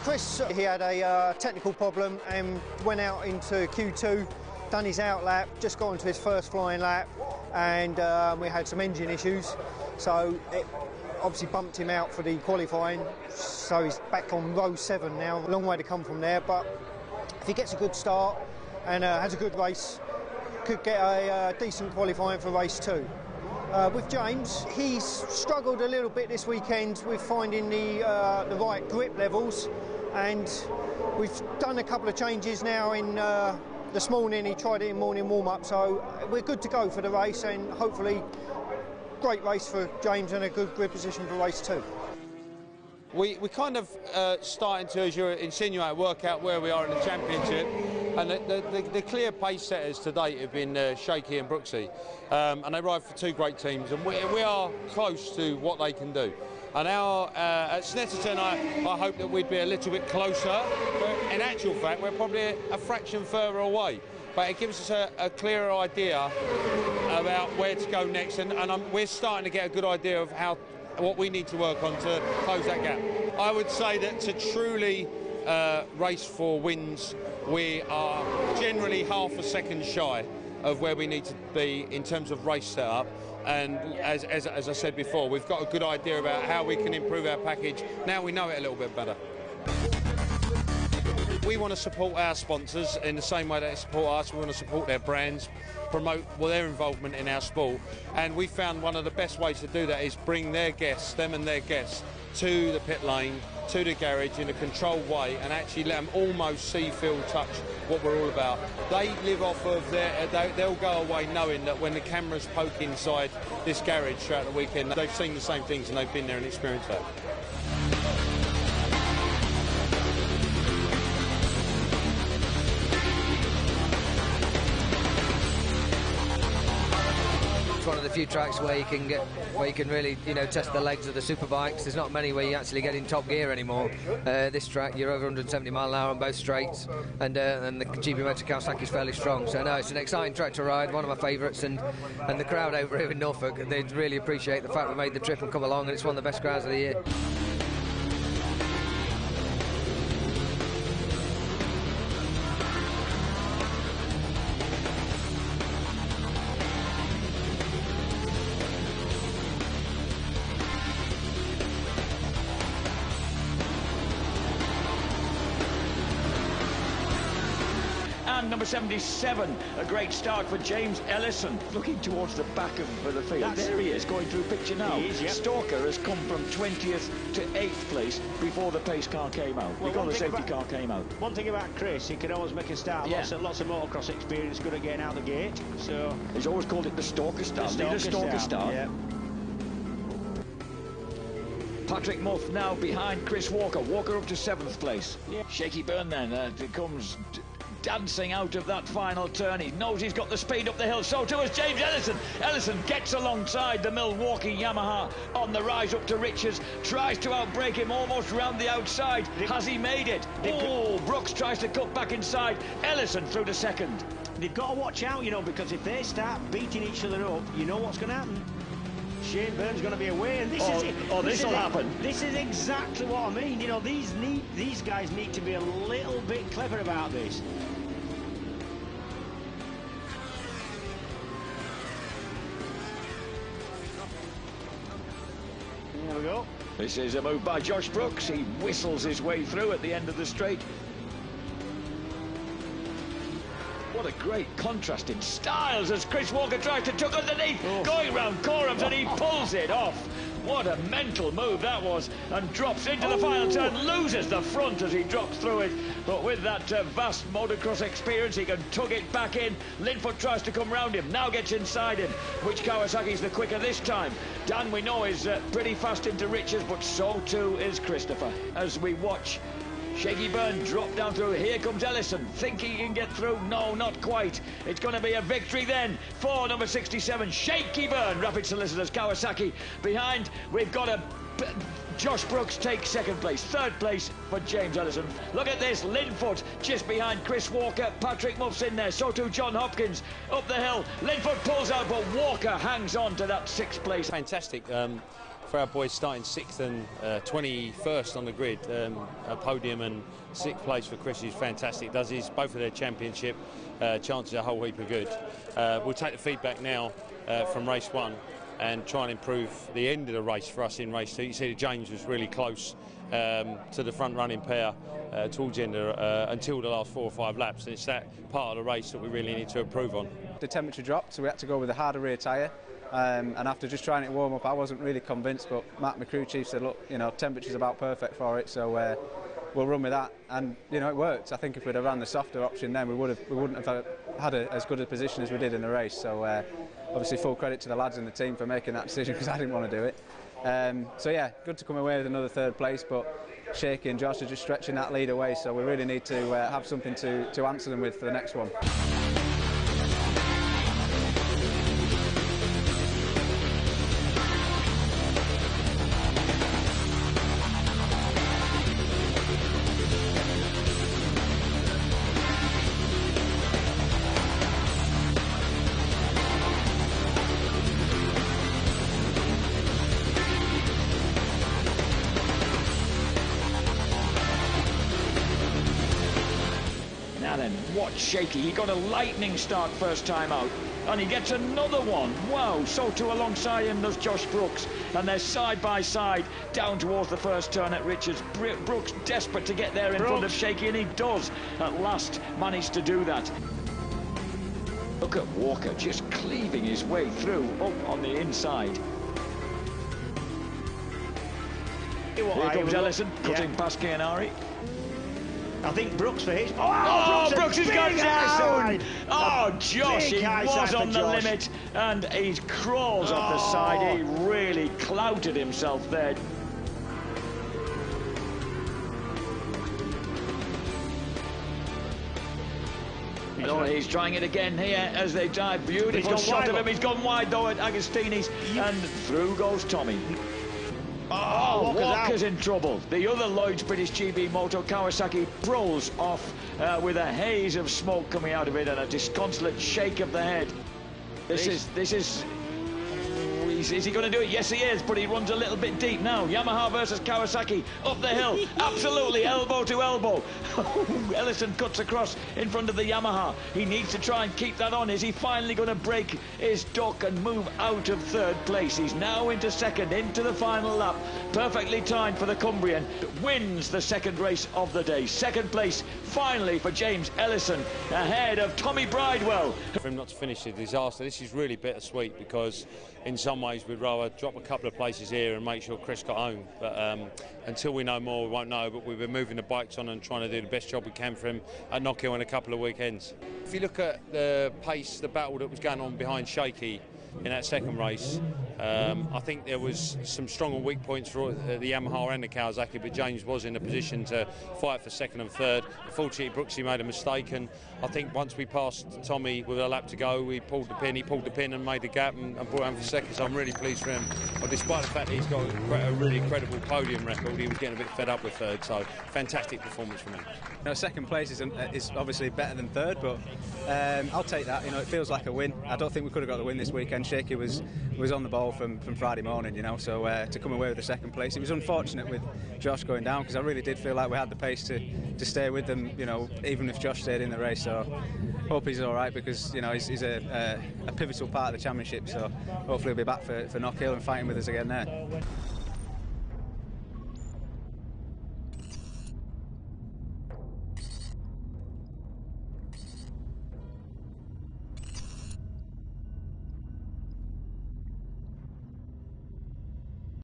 Chris, he had a technical problem and went out into Q2, done his out lap, just got into his first flying lap, and we had some engine issues, so it obviously bumped him out for the qualifying, so he's back on row 7 now. A long way to come from there, but if he gets a good start and has a good race, could get a decent qualifying for race 2. With James, he's struggled a little bit this weekend with finding the right grip levels, and we've done a couple of changes now in this morning. He tried it in morning warm-up, so we're good to go for the race, and hopefully great race for James and a good grip position for race 2. We kind of starting to, as you insinuate, work out where we are in the championship, and the clear pace setters to date have been Shaky and Brooksy, and they ride for 2 great teams, and we are close to what they can do. And at Snetterton, I hope that we'd be a little bit closer, but in actual fact we're probably a fraction further away. But it gives us a clearer idea about where to go next, and we're starting to get a good idea of what we need to work on to close that gap. I would say that to truly race for wins, we are generally half a second shy of where we need to be in terms of race setup. And as I said before, we've got a good idea about how we can improve our package. Now we know it a little bit better. We want to support our sponsors in the same way that they support us. We want to support their brands, promote their involvement in our sport, and we found one of the best ways to do that is bring their guests, them and their guests, to the pit lane, to the garage in a controlled way, and actually let them almost see, feel, touch what we're all about. They live off of they'll go away knowing that when the cameras poke inside this garage throughout the weekend, they've seen the same things and they've been there and experienced that. One of the few tracks where you can really, test the legs of the superbikes. There's not many where you actually get in top gear anymore. This track, you're over 170 mile an hour on both straights, and the GBmoto Kawasaki is fairly strong. So no, it's an exciting track to ride, one of my favourites, and the crowd over here in Norfolk, they really appreciate the fact we made the trip and come along, and it's one of the best crowds of the year. And number 77, a great start for James Ellison, looking towards the back of the field. There he is, going through picture now. He is, yep. Stalker has come from 20th to 8th place before the pace car came out, before the safety car came out. One thing about Chris, he can always make a start. Yeah. Lots of motocross experience, good at getting out the gate. So he's always called it the Stalker start. The Stalker start. Yeah. Patrick Muff now behind Chris Walker. Walker up to 7th place. Yeah. Shaky Byrne then comes dancing out of that final turn. He knows he's got the speed up the hill, so too has James Ellison. Ellison gets alongside the Milwaukee Yamaha on the rise up to Riches, tries to outbrake him almost round the outside. Has he made it? Oh, Brooks tries to cut back inside. Ellison through to 2nd. They've got to watch out, because if they start beating each other up, you know what's going to happen. Shane Byrne's going to be away, and this will happen. This is exactly what I mean. These guys need to be a little bit clever about this. There we go. This is a move by Josh Brooks. He whistles his way through at the end of the straight. What a great contrast in styles as Chris Walker tries to tuck underneath, going round Corums, and he pulls it off. What a mental move that was, and drops into the final turn, loses the front as he drops through it. But with that vast motocross experience, he can tug it back in. Linfoot tries to come round him, now gets inside him. Which Kawasaki's the quicker this time? Dan, we know, is pretty fast into Riches, but so too is Christopher. As we watch Shaky Byrne drop down through. Here comes Ellison, thinking he can get through. No, not quite. It's going to be a victory then for number 67, Shaky Byrne. Rapid Solicitors Kawasaki behind. We've got a Josh Brooks takes second place. Third place for James Ellison. Look at this, Linfoot just behind Chris Walker. Patrick Muff's in there, so too John Hopkins up the hill. Linfoot pulls out, but Walker hangs on to that 6th place. Fantastic for our boys starting 6th and 21st on the grid. A podium and 6th place for Chris is fantastic. Does his both of their championship chances a whole heap of good. We'll take the feedback now from race 1 and try and improve the end of the race for us in race 2. You see that James was really close to the front running pair towards the end until the last 4 or 5 laps, and it's that part of the race that we really need to improve on. The temperature dropped, so we had to go with a harder rear tyre, and after just trying it warm up, I wasn't really convinced, but Matt, my crew chief, said, look, you know, temperature's about perfect for it, so we'll run with that, and you know, it worked. I think if we'd have ran the softer option then we wouldn't have had as good a position as we did in the race, so obviously full credit to the lads in the team for making that decision, because I didn't want to do it. So yeah, good to come away with another 3rd place, but Shaky and Josh are just stretching that lead away, so we really need to have something to answer them with for the next one. Now then, watch Shaky. He got a lightning start first time out, and he gets another one. Wow, so too alongside him there's Josh Brooks, and they're side by side down towards the first turn at Richards. Brooks desperate to get there in front of Shaky, and he does at last manage to do that. Look at Walker just cleaving his way through up on the inside. Here comes Ellison, cutting past Kianari. I think Brooks for his. Brooks has gone down! Oh, Josh, he was on the limit, and he crawls off the side. He really clouted himself there. Oh, he's trying it again here as they dive. Beautiful shot of him. He's gone wide though at Agostini's, and through goes Tommy. Oh, Walker's in trouble. The other Lloyds British GBmoto Kawasaki rolls off with a haze of smoke coming out of it and a disconsolate shake of the head. Is he going to do it? Yes, he is, but he runs a little bit deep now. Yamaha versus Kawasaki up the hill. Absolutely elbow to elbow. Ellison cuts across in front of the Yamaha. He needs to try and keep that on. Is he finally going to break his duck and move out of 3rd place? He's now into 2nd, into the final lap. Perfectly timed for the Cumbrian. Wins the 2nd race of the day. 2nd place finally for James Ellison, ahead of Tommy Bridewell. For him not to finish a disaster, this is really bittersweet, because in some ways we'd rather drop a couple of places here and make sure Chris got home, but until we know more we won't know. But we've been moving the bikes on and trying to do the best job we can for him at Knockhill in a couple of weekends. If you look at the pace, the battle that was going on behind Shaky in that 2nd race, I think there was some strong and weak points for the Yamaha and the Kawasaki, but James was in a position to fight for 2nd and 3rd. Unfortunately, Brooksy made a mistake, and I think once we passed Tommy with a lap to go, we pulled the pin. He pulled the pin and made the gap and brought home for 2nd, so I'm really pleased for him. But despite the fact that he's got a really credible podium record, he was getting a bit fed up with 3rd, so fantastic performance from him. You know, 2nd place is obviously better than 3rd, but I'll take that. You know, it feels like a win. I don't think we could have got the win this weekend. Shaky was on the ball from Friday morning, you know, so to come away with the 2nd place. It was unfortunate with Josh going down, because I really did feel like we had the pace to stay with them, you know, even if Josh stayed in the race. So hope he's all right, because you know he's a pivotal part of the championship. So hopefully he'll be back for Knockhill and fighting with us again there.